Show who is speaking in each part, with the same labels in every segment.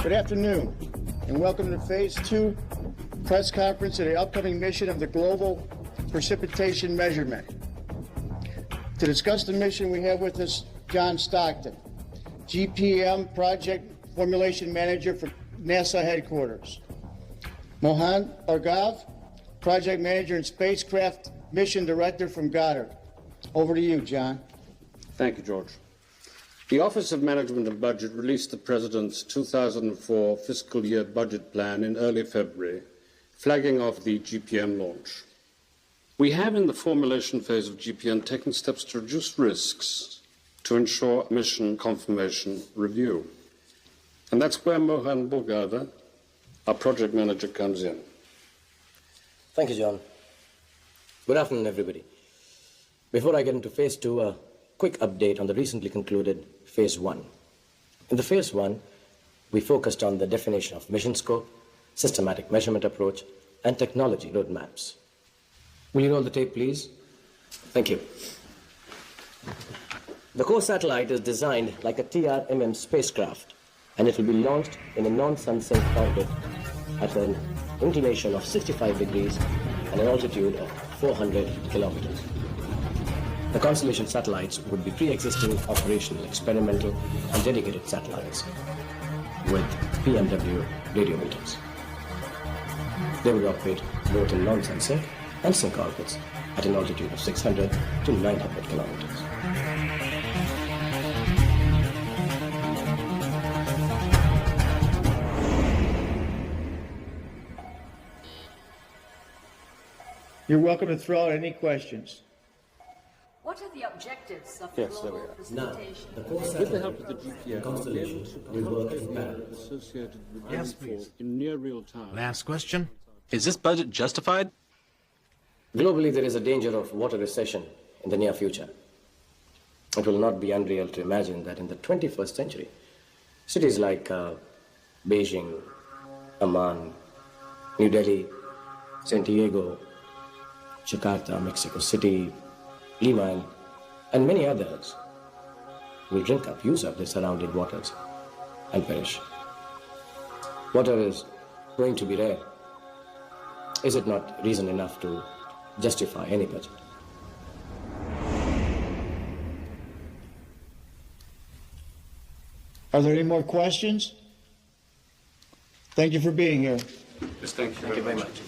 Speaker 1: Good afternoon, and welcome to Phase 2 press conference of the upcoming mission of the Global Precipitation Measurement. To discuss the mission, we have with us John Stockton, GPM Project Formulation Manager for NASA Headquarters. Mohan Bhargava, Project Manager and Spacecraft Mission Director from Goddard. Over to you, John.
Speaker 2: Thank you, George. The Office of Management and Budget released the President's 2004 fiscal year budget plan in early February, flagging off the GPM launch. We have in the formulation phase of GPM taken steps to reduce risks to ensure mission confirmation review. And that's where Mohan Bhargava, our project manager, comes in.
Speaker 3: Thank you, John. Good afternoon, everybody. Before I get into Phase 2, a quick update on the recently concluded Phase 1. In the Phase 1, we focused on the definition of mission scope, systematic measurement approach, and technology roadmaps. Will you roll the tape, please? Thank you. The core satellite is designed like a TRMM spacecraft, and it will be launched in a non-sun-sync orbit at an inclination of 65 degrees and an altitude of 400 kilometers. The constellation satellites would be pre-existing operational, experimental, and dedicated satellites with PMW radiometers. They would operate both in non-sun sync and sync orbits at an altitude of 600 to 900 kilometers.
Speaker 1: You're welcome to throw out any questions.
Speaker 4: What are the objectives of the global precipitation?
Speaker 2: With the help of the GPM, constellation will work in parallel associated with rainfall in near real time.
Speaker 5: Last question.
Speaker 6: Is this budget justified?
Speaker 3: Globally, there is a danger of water recession in the near future. It will not be unreal to imagine that in the 21st century, cities like Beijing, Amman, New Delhi, San Diego, Jakarta, Mexico City, Lima, and many others will use up their surrounding waters and perish. Water is going to be rare. Is it not reason enough to justify any budget?
Speaker 1: Are there any more questions? Thank you for being here.
Speaker 2: Yes, thank you.
Speaker 3: Thank you very much.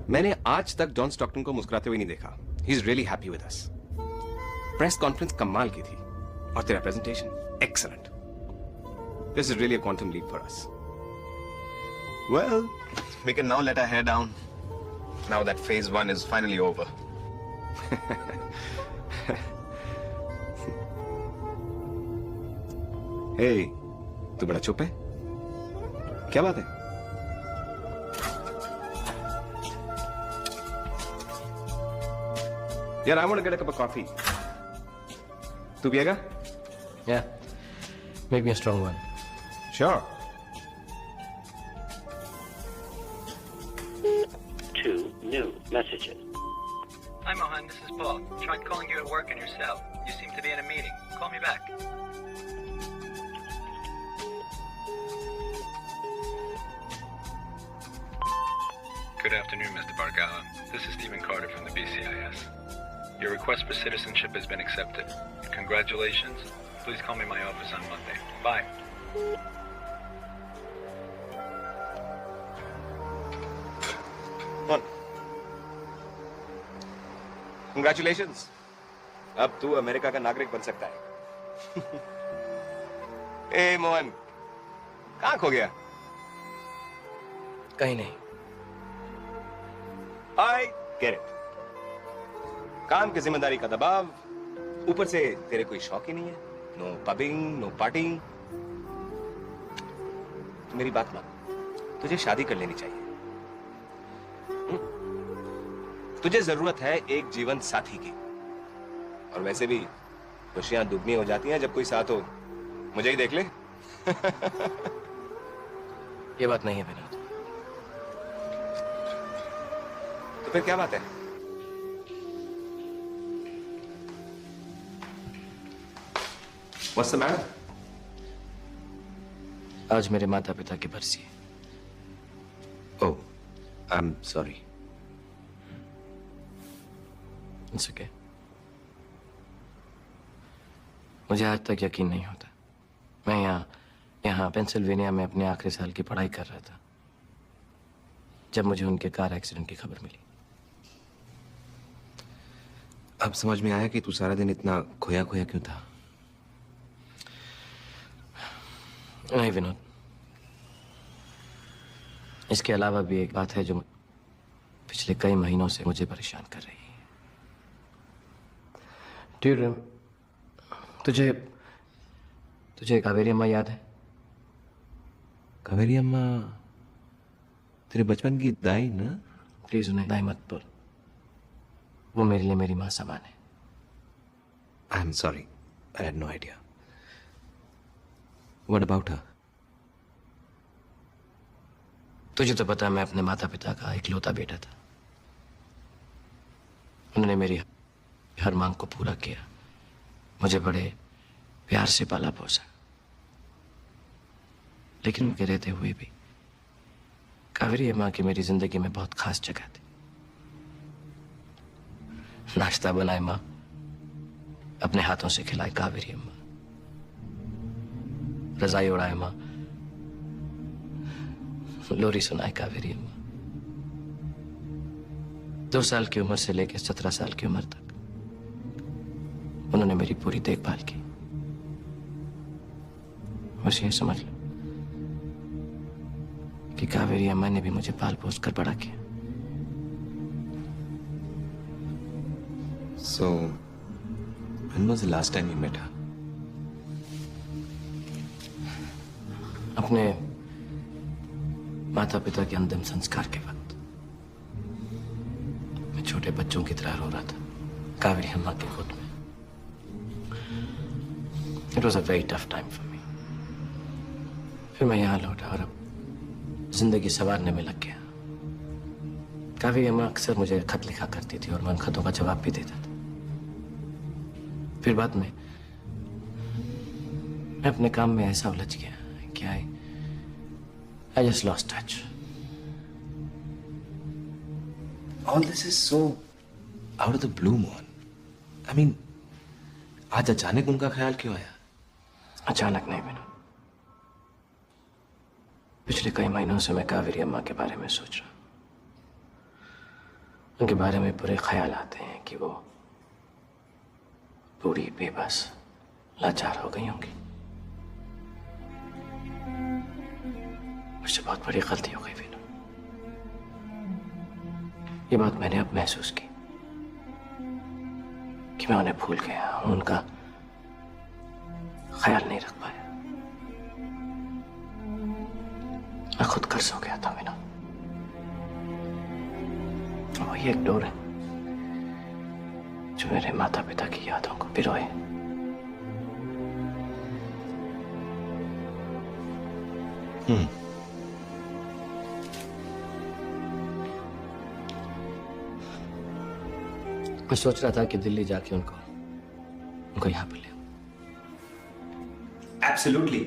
Speaker 6: मैंने आज तक John Stockton को मुस्कुराते हुए नहीं देखा. He's really happy with us. Press conference कमाल की थी और तेरा presentation excellent. This is really a quantum leap for us.
Speaker 7: Well, we can now let our hair down. Now that Phase 1 is finally over.
Speaker 6: Hey, तू बड़ा चुप है? क्या बात है? Yeah, I want to get a cup of coffee. Tu piega?
Speaker 3: Yeah. Make me a strong one.
Speaker 6: Sure.
Speaker 8: 2 new messages.
Speaker 9: Hi, Mohan. This is Paul. Tried calling you at work in your cell. You seem to be in a meeting. Call me back. Good afternoon, Mr. Bhargava. This is Stephen Carter from the BCIS. Your request for citizenship has been accepted. Congratulations. Please call me in my office on Monday. Bye.
Speaker 7: Come on. Congratulations. अब तू America का नागरिक बन सकता है. ए मोहन, कहाँ खो गया?
Speaker 3: कहीं नहीं.
Speaker 7: I get it. काम की जिम्मेदारी का दबाव, ऊपर से तेरे कोई शौक ही नहीं है. No pubbing, no partying. तो मेरी बात मान, तुझे शादी कर लेनी चाहिए. तुझे जरूरत है एक जीवन साथी की. और वैसे भी खुशियां दुगनी हो जाती हैं जब कोई साथ हो. मुझे ही देख ले.
Speaker 3: ये बात नहीं है विनोद.
Speaker 6: तो फिर क्या बात है? What's the matter?
Speaker 3: आज मेरे माता पिता की बरसी है।
Speaker 6: Oh, I'm sorry.
Speaker 3: It's okay. मुझे आज तक यकीन नहीं होता। मैं यहाँ पेंसिल्वेनिया में अपने आखिरी साल की पढ़ाई कर रहा था जब मुझे उनके कार एक्सीडेंट की खबर मिली।
Speaker 6: अब समझ में आया कि तू सारा दिन इतना खोया खोया क्यों था।
Speaker 3: नहीं विनोद, इसके अलावा भी एक बात है जो पिछले कई महीनों से मुझे परेशान कर रही है। तुझे कावेरी अम्मा याद है?
Speaker 6: कावेरी अम्मा तेरे बचपन की दाई ना?
Speaker 3: प्लीज उन्हें दाई मत बोल, वो मेरे लिए मेरी माँ समान है।
Speaker 6: I am sorry, I had no idea. What about her?
Speaker 3: तुझे तो पता है मैं अपने माता पिता का इकलौता बेटा था। उन्होंने मेरी हर मांग को पूरा किया, मुझे बड़े प्यार से पाला पोसा। लेकिन उनके रहते हुए भी कावेरी अम्मा की मेरी जिंदगी में बहुत खास जगह थी। नाश्ता बनाए माँ, अपने हाथों से खिलाए कावेरी अम्मा, रजाई उड़ाए माँ, लोरी सुनाए कावेरी अम्मा। 2 साल की उम्र से लेकर 17 साल की उम्र तक उन्होंने मेरी पूरी देखभाल की। बस ये समझ लो कि कावेरी अम्मा ने भी मुझे पाल पोस कर बड़ा किया।
Speaker 6: So, when was the last time you met her?
Speaker 3: अपने माता पिता के अंतिम संस्कार के वक्त मैं छोटे बच्चों की तरह रो रहा था कावेरी अम्मा की गोद में। It was a very tough time for me. फिर मैं यहाँ लौटा और अब जिंदगी संवारने में लग गया। कावेरी अम्मा अक्सर मुझे खत लिखा करती थी और मैं उन खतों का जवाब भी देता था। फिर बाद में मैं अपने काम में ऐसा उलझ गया कि I just lost touch.
Speaker 6: All this is so out of the blue, Mohan. I mean, आज अचानक उनका ख्याल क्यों आया?
Speaker 3: अचानक नहीं विनोद, पिछले कई महीनों से मैं कावेरी अम्मा के बारे में सोच रहा हूं। उनके बारे में बुरे ख्याल आते हैं कि वो बूढ़ी बेबस लाचार हो गई होंगी। मुझसे बहुत बड़ी गलती हो गई विनोद। ये बात मैंने अब महसूस की कि मैं उन्हें भूल गया, उनका ख्याल नहीं रख पाया। मैं खुद कर्ज हो गया था विनोद। वही एक डोर है जो मेरे माता पिता की यादों को पिरोए। मैं सोच रहा था कि दिल्ली जाके उनको यहाँ पर ले।
Speaker 6: Absolutely,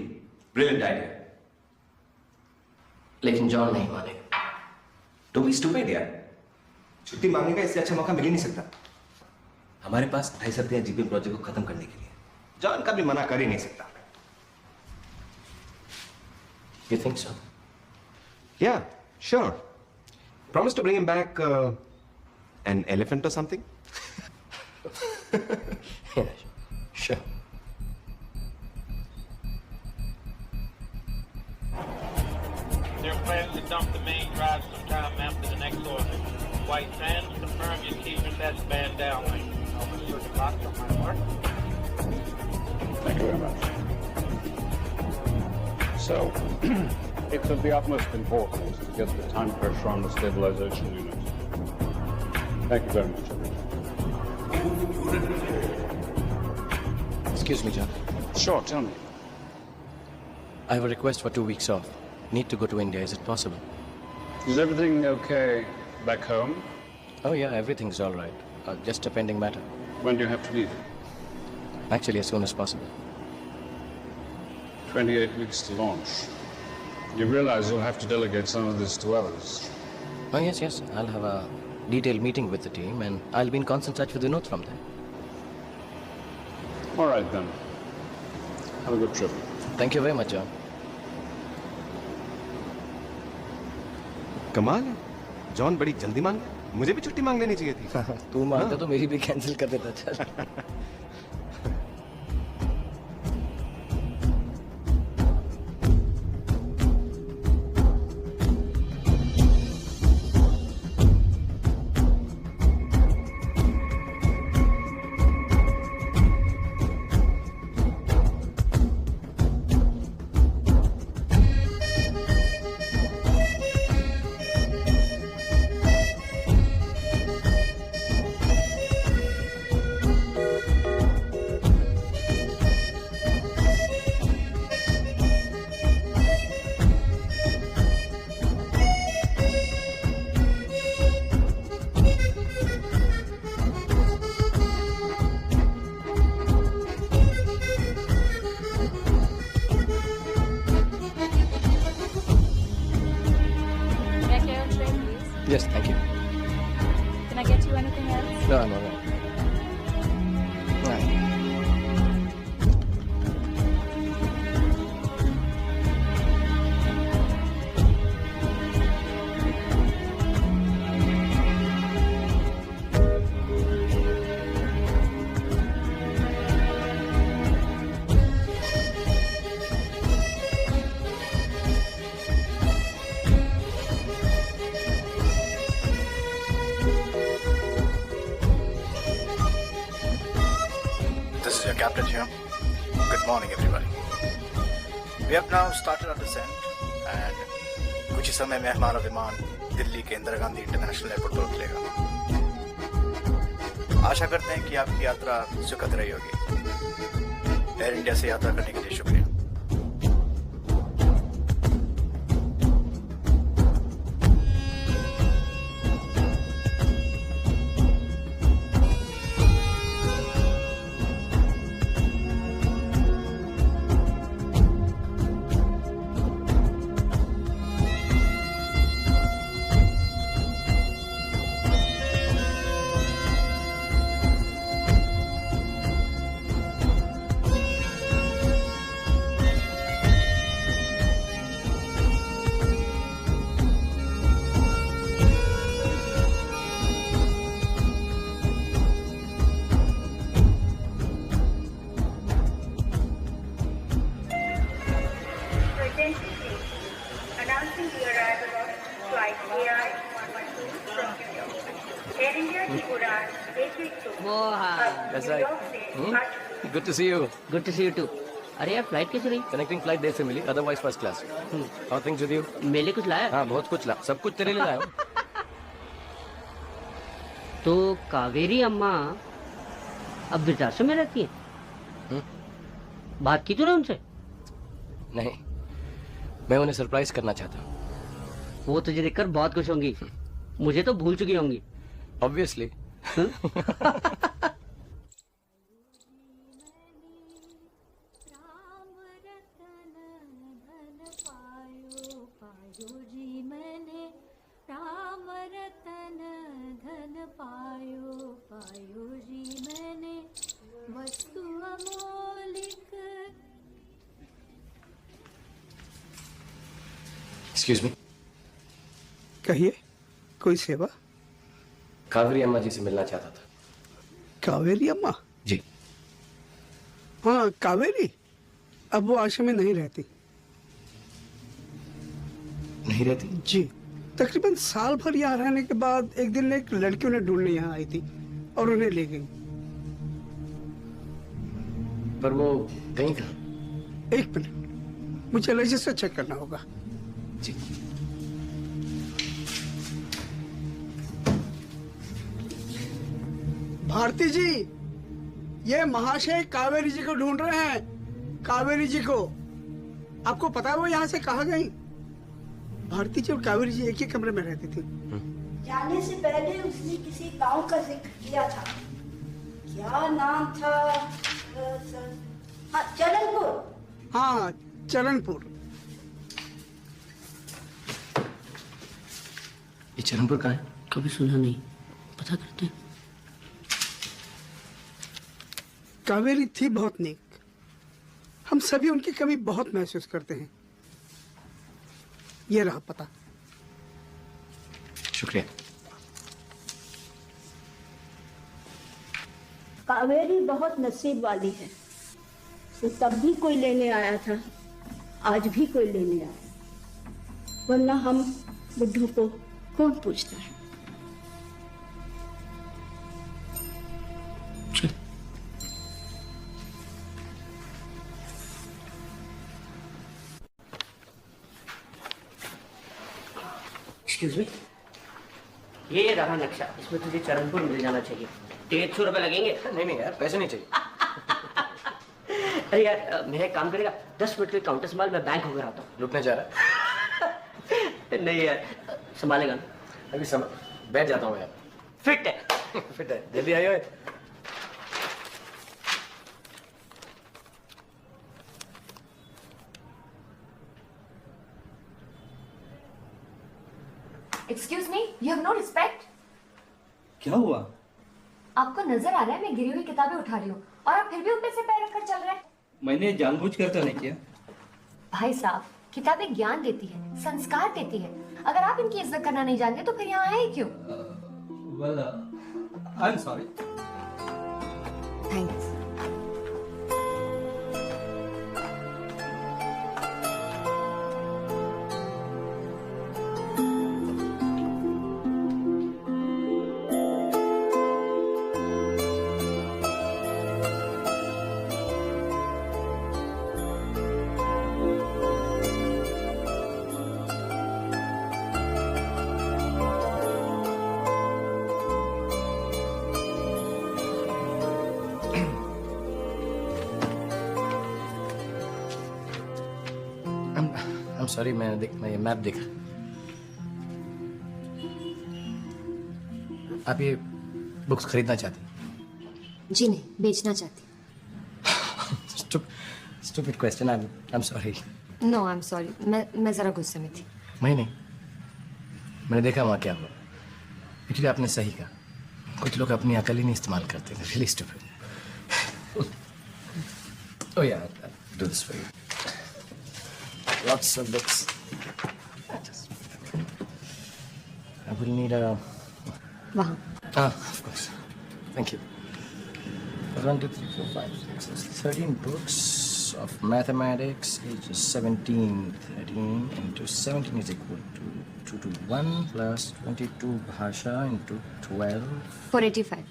Speaker 6: brilliant idea.
Speaker 3: लेकिन जॉन नहीं मानेगा।
Speaker 6: Don't be stupid यार। छुट्टी मांगने का इससे अच्छा मौका मिल ही नहीं सकता। हमारे पास 2.5 हफ्ते हैं जीपीएम प्रोजेक्ट को खत्म करने के लिए। जॉन कभी मना कर ही नहीं सकता।
Speaker 3: You think so?
Speaker 6: Yeah, sure. Promise to bring him back an elephant or something?
Speaker 3: Yeah, sure.
Speaker 5: They're planning to dump the main drive sometime after the next oil. White Sands, confirm you keep your test band downlink. Officer DeVos on my mark.
Speaker 2: Thank you very much. So, it's of the utmost importance to get the time pressure on the stabilization unit. Thank you very much, everyone.
Speaker 3: Excuse me, John.
Speaker 2: Sure, tell me.
Speaker 3: I have a request for 2 weeks off. Need to go to India. Is it possible?
Speaker 2: Is everything okay back home?
Speaker 3: Oh yeah, everything's all right. Just a pending matter.
Speaker 2: When do you have to leave?
Speaker 3: Actually, as soon as possible.
Speaker 2: 28 weeks to launch. You realize you'll have to delegate some of this to others.
Speaker 3: Oh yes. I'll have a detailed meeting with the team, and I'll be in constant touch with Vinod from there.
Speaker 2: All right, then. Have a good trip.
Speaker 3: Thank you very much, John.
Speaker 6: कमाल है, John बड़ी जल्दी मांग गया। मुझे भी छुट्टी मांग लेनी चाहिए थी।
Speaker 3: तू मांगता तो मेरी भी कैंसिल कर देता। चल। Yes, thank you.
Speaker 4: Can I get you anything else?
Speaker 3: No, I'm all right. Right.
Speaker 10: This is your captain here. Good morning, everybody. We have now started our descent, and कुछ ही समय में हमारा विमान दिल्ली के इंदिरा गांधी इंटरनेशनल एयरपोर्ट पर उतरेगा। आशा करते हैं कि आपकी यात्रा सुखद रही होगी। एयर इंडिया से यात्रा करने के लिए शुक्रिया।
Speaker 11: Announcing the arrival of flight AI-112 from New York. Air India की उड़ान 112
Speaker 3: That's right. Good to see you.
Speaker 12: Good to see you too. अरे यार फ्लाइट कैसे रही?
Speaker 3: Connecting flight देर से मिली, otherwise first class. How things with you?
Speaker 12: मेरे लिए कुछ लाया?
Speaker 3: हाँ, बहुत कुछ ला, सब कुछ तेरे लिए लाया हूँ।
Speaker 12: तो कावेरी अम्मा अब वृद्धाश्रम में रहती है? बात की तूने उनसे?
Speaker 3: नहीं, मैं उन्हें सरप्राइज करना चाहता हूँ।
Speaker 12: वो तुझे देखकर बहुत खुश होंगी। मुझे तो भूल चुकी होंगी।
Speaker 3: Obviously. Excuse me.
Speaker 13: कहिए, कोई सेवा?
Speaker 3: कावेरी अम्मा जी से मिलना चाहता था।
Speaker 13: कावेरी अम्मा?
Speaker 3: जी।
Speaker 13: हाँ, कावेरी अब वो आश्रम में नहीं रहती।
Speaker 3: नहीं रहती?
Speaker 13: जी, तकरीबन साल भर यहाँ रहने के बाद एक दिन एक लड़की उन्हें ढूंढने यहाँ आई थी और उन्हें ले गई।
Speaker 3: पर वो गई कहाँ?
Speaker 13: एक मिनट, मुझे रजिस्टर चेक करना होगा।
Speaker 3: जी।
Speaker 13: भारती जी, ये महाशय कावेरी जी को ढूंढ रहे हैं। कावेरी जी को। आपको पता है वो यहाँ से कहाँ गई? भारती जी और कावेरी जी एक ही कमरे में रहती थी।
Speaker 14: जाने से पहले उसने किसी गांव का जिक्र किया था। क्या नाम था? हाँ, चरणपुर।
Speaker 13: हाँ, चरणपुर।
Speaker 3: ये चरणपुर कहाँ है?
Speaker 12: कभी सुना नहीं, पता करते हैं।
Speaker 13: कावेरी थी बहुत नेक। हम सभी उनकी कमी बहुत महसूस करते हैं। ये रहा पता।
Speaker 3: शुक्रिया।
Speaker 14: कावेरी बहुत नसीब वाली है। तो तब भी कोई लेने आया था, आज भी कोई लेने आया, वरना हम बुड्ढों को कौन पूछता है।
Speaker 12: एक्सक्यूज मी, ये रहा नक्शा, इसमें तुझे चरणपुर मिल जाना चाहिए। 150 रुपए लगेंगे।
Speaker 3: नहीं यार, पैसे नहीं चाहिए।
Speaker 12: अरे यार, मेरा एक काम करेगा, 10 मिनट के काउंटर संभाल, मैं बैंक होकर आता हूँ।
Speaker 3: लुटने जा रहा है?
Speaker 12: नहीं यार, संभालेगा ना?
Speaker 3: अभी बैठ जाता हूँ यार।
Speaker 12: फिट है।
Speaker 3: फिट है, जल्दी आइए।
Speaker 4: Excuse me, you have no respect?
Speaker 15: क्या हुआ?
Speaker 4: आपको नजर आ रहा है मैं गिरी हुई किताबें उठा रही हूँ और आप फिर भी ऊपर से पैर रखकर चल रहे हैं।
Speaker 15: मैंने जानबूझकर तो नहीं किया।
Speaker 4: भाई साहब, किताबें ज्ञान देती है, संस्कार देती है। अगर आप इनकी इज्जत करना नहीं जानते तो फिर यहाँ आए क्यों?
Speaker 15: Well, I'm sorry.
Speaker 4: Thanks.
Speaker 3: I'm sorry, मैं ये मैप देखा। आप ये बुक्स खरीदना चाहती?
Speaker 4: जी नहीं, बेचना चाहती।
Speaker 3: Stupid question. I'm sorry.
Speaker 4: No, I'm sorry. मैं जरा गुस्से में थी।
Speaker 3: नहीं, मैंने देखा वहाँ क्या हुआ। इसलिए आपने सही कहा, कुछ लोग अपनी अकल ही नहीं इस्तेमाल करते। Really stupid. Oh yeah, I'll do this for you. Lots of books. I will need a...
Speaker 4: वहाँ।
Speaker 3: Of course. Thank you. 1, 2, 3, 4, 5, 6, 13 books of mathematics, ages 17. 13 into 17 is equal to 221 plus 22 bhasha into 12.
Speaker 4: 485.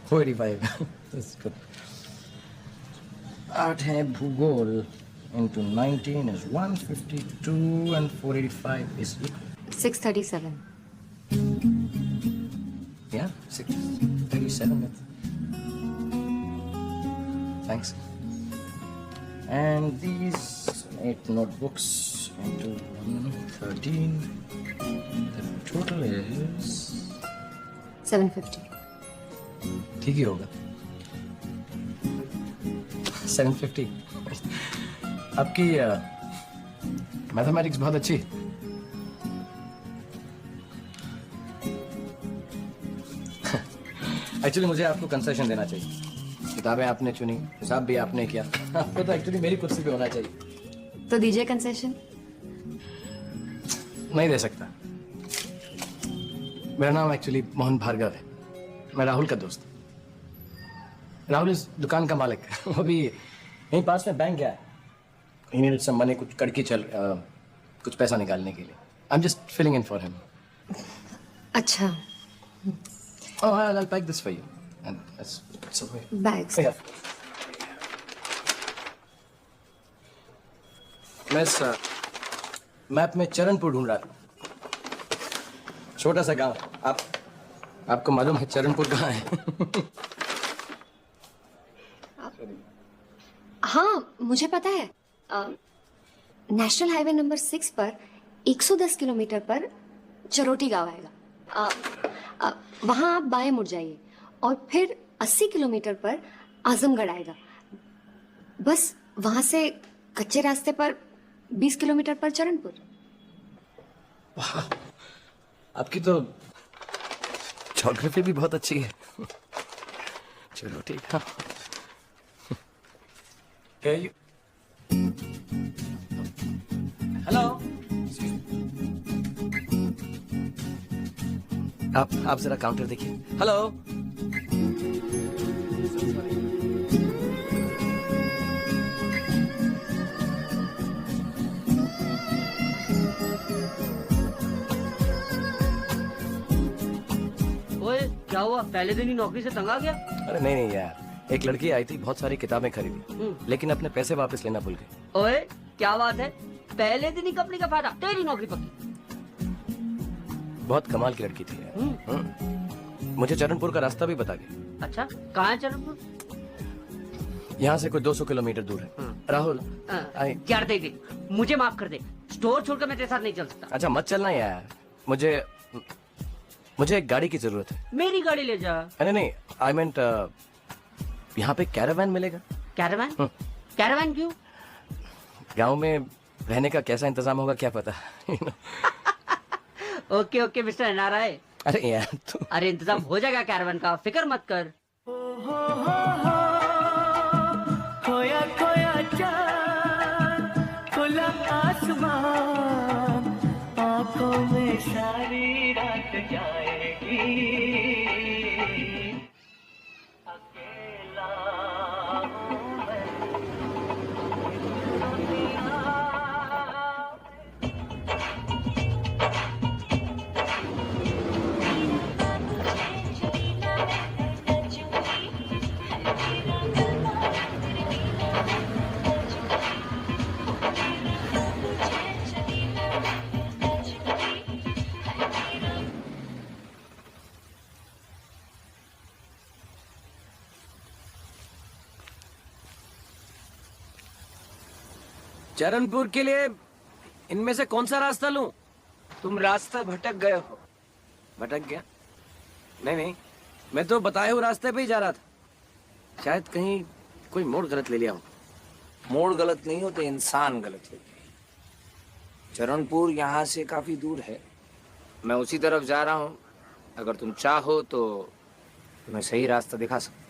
Speaker 3: 485. That's good. 8 है भूगोल into 19 is 152 and 485 is equal.
Speaker 4: 637.
Speaker 3: Yeah, 637. Thanks. And these 8 notebooks into 113. The total is
Speaker 4: 750.
Speaker 3: ठीक ही होगा। 750. आपकी mathematics बहुत अच्छी। Actually मुझे आपको concession देना चाहिए। किताबें आपने चुनी, हिसाब भी आपने किया, आपको तो एक्चुअली मेरी कुर्सी पे होना चाहिए।
Speaker 4: तो दीजिए कंसेशन।
Speaker 3: नहीं दे सकता। मेरा नाम एक्चुअली मोहन भार्गव है। मैं राहुल का दोस्त। राहुल इस दुकान का मालिक। वो भी यहीं पास में बैंक गया है। He needed some money, कुछ कड़की कुछ पैसा निकालने के लिए। I'm just filling in for him.
Speaker 4: अच्छा।
Speaker 3: Oh, I'll pack this for you. And it's okay.
Speaker 4: Bags.
Speaker 3: Yeah. मैं इस मैप में चरणपुर ढूंढ रहा था। छोटा सा गांव। आपको मालूम है चरणपुर कहाँ है?
Speaker 4: हाँ, मुझे पता है। नेशनल हाईवे नंबर 6 पर 110 किलोमीटर पर चरोटी गांव आएगा। वहां आप बाएं मुड़ जाइए और फिर 80 किलोमीटर पर आजमगढ़ आएगा। बस वहां से कच्चे रास्ते पर 20 किलोमीटर पर चरणपुर।
Speaker 3: आपकी तो ज्योग्राफी भी बहुत अच्छी है। चलो ठीक है। हेलो, आप जरा काउंटर देखिए। हेलो,
Speaker 12: ओए क्या हुआ, पहले दिन ही नौकरी से तंग आ गया?
Speaker 3: अरे नहीं यार, एक लड़की आई थी, बहुत सारी किताबें खरीदी, लेकिन अपने पैसे वापस लेना भूल गई।
Speaker 12: ओए क्या बात है, पहले दिन ही कंपनी का फायदा, तेरी नौकरी पक्की।
Speaker 3: बहुत कमाल की लड़की थी यार। मुझे चरणपुर का रास्ता भी बता गई।
Speaker 12: अच्छा, कहाँ है चरणपुर?
Speaker 3: यहाँ से कोई 200 किलोमीटर दूर है। राहुल,
Speaker 12: यार दे, मुझे माफ कर दे, स्टोर छोड़कर मैं तेरे साथ नहीं चल सकता।
Speaker 3: अच्छा मत चलना यार, मुझे एक गाड़ी की जरूरत है।
Speaker 12: मेरी गाड़ी ले जा।
Speaker 3: अरे नहीं, आई मींट यहाँ पे कैरावैन मिलेगा?
Speaker 12: कैरावैन? कैरावैन क्यों?
Speaker 3: गांव में रहने का कैसा इंतजाम होगा क्या पता।
Speaker 12: Okay okay mister NRI.
Speaker 3: अरे यार तू।
Speaker 12: अरे इंतजाम हो जाएगा कैरावैन का, फिक्र मत कर।
Speaker 16: खोया खोया चाँद, खुला आसमान, आंखों में सारी रात जाएगी। अकेला हूँ मैं,
Speaker 3: चरणपुर के लिए इनमें से कौन सा रास्ता लूं? तुम रास्ता भटक गए हो। भटक गया? नहीं, मैं तो बताए हुए रास्ते पे ही जा रहा था। शायद कहीं कोई मोड़ गलत ले लिया हो।
Speaker 17: मोड़ गलत नहीं होते, इंसान गलत होते। चरणपुर यहाँ से काफी दूर है, मैं उसी तरफ जा रहा हूँ। अगर तुम चाहो तो तुम्हें सही रास्ता दिखा सकता।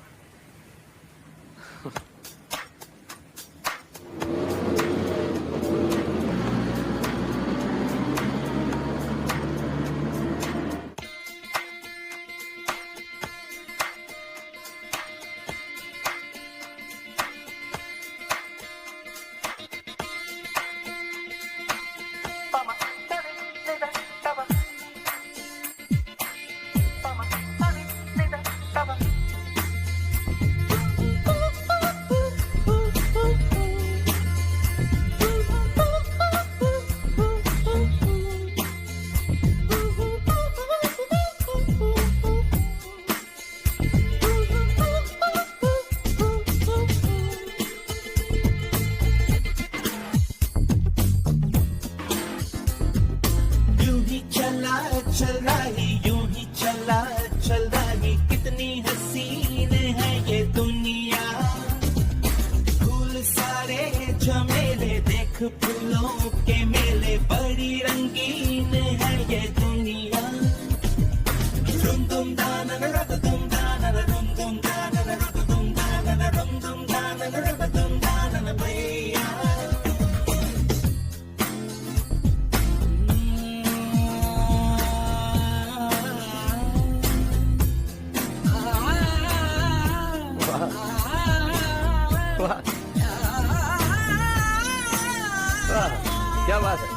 Speaker 3: क्या बात है?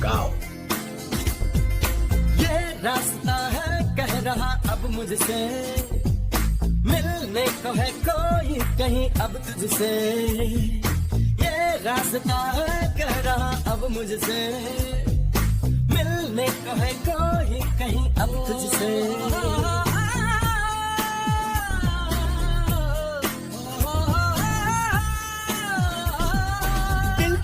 Speaker 3: गाओ।
Speaker 16: ये रास्ता है कह रहा अब मुझसे, मिलने को है कोई कहीं अब तुझसे। ये रास्ता है कह रहा अब मुझसे, मिलने को है कोई कहीं अब तुझसे। दिल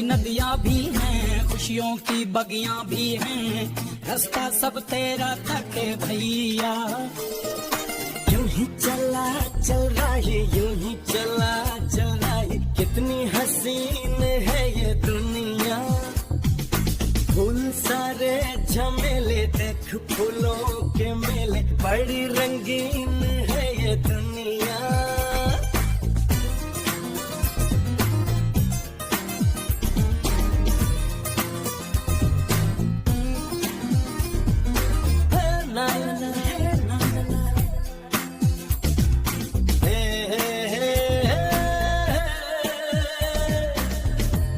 Speaker 16: नदियां भी हैं, खुशियों की बगियां भी हैं, रास्ता सब तेरा तक है भैया। यूं ही चला चल रहा है, यूं ही चला चल रहा है, कितनी हसीन है ये दुनिया। फूल सारे झमेले देख फूलों के मेले, बड़ी रंगीन है ये दुनिया। ना ना ना ना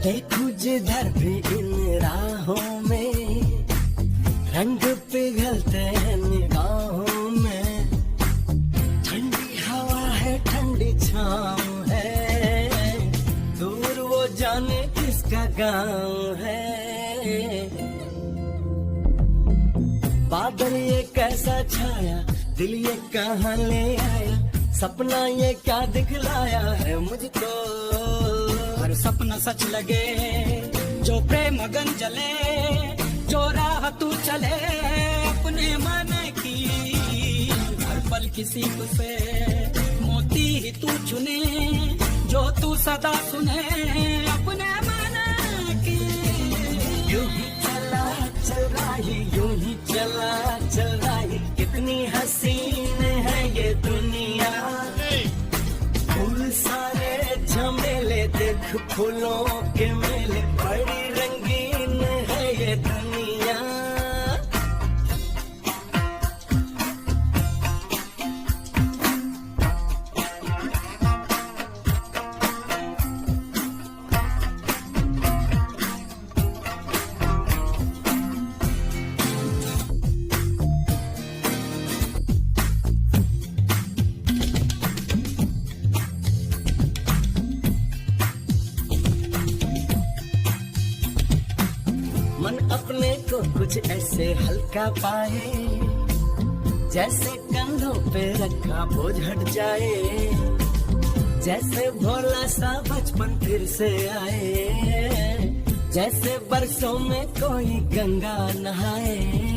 Speaker 16: देखूं जिधर भी इन राहों में, रंग पिघलते हैं निगाहों में। ठंडी हवा है, ठंडी छाँव है, दूर वो जाने किसका गाँव है। बादल ये कैसा छाया, दिल ये कहाँ ले आया, सपना ये क्या दिखलाया है मुझको। हर सपना सच लगे, जो प्रेम मगन जले, जो राह तू चले अपने मन की। हर पल किसी से मोती ही तू चुने, जो तू सदा सुने अपने मन की। यूं ही चला चल रहा है, यूं ही चला चल रहा है, कितनी हसीन है ये दुनिया। फूल सारे झमेले देख फूलों के मेले, बड़ी रंगीन है ये दुनिया। मन अपने को कुछ ऐसे हल्का पाए, जैसे कंधों पे रखा बोझ हट जाए, जैसे भोला सा बचपन फिर से आए, जैसे बरसों में कोई गंगा नहाए।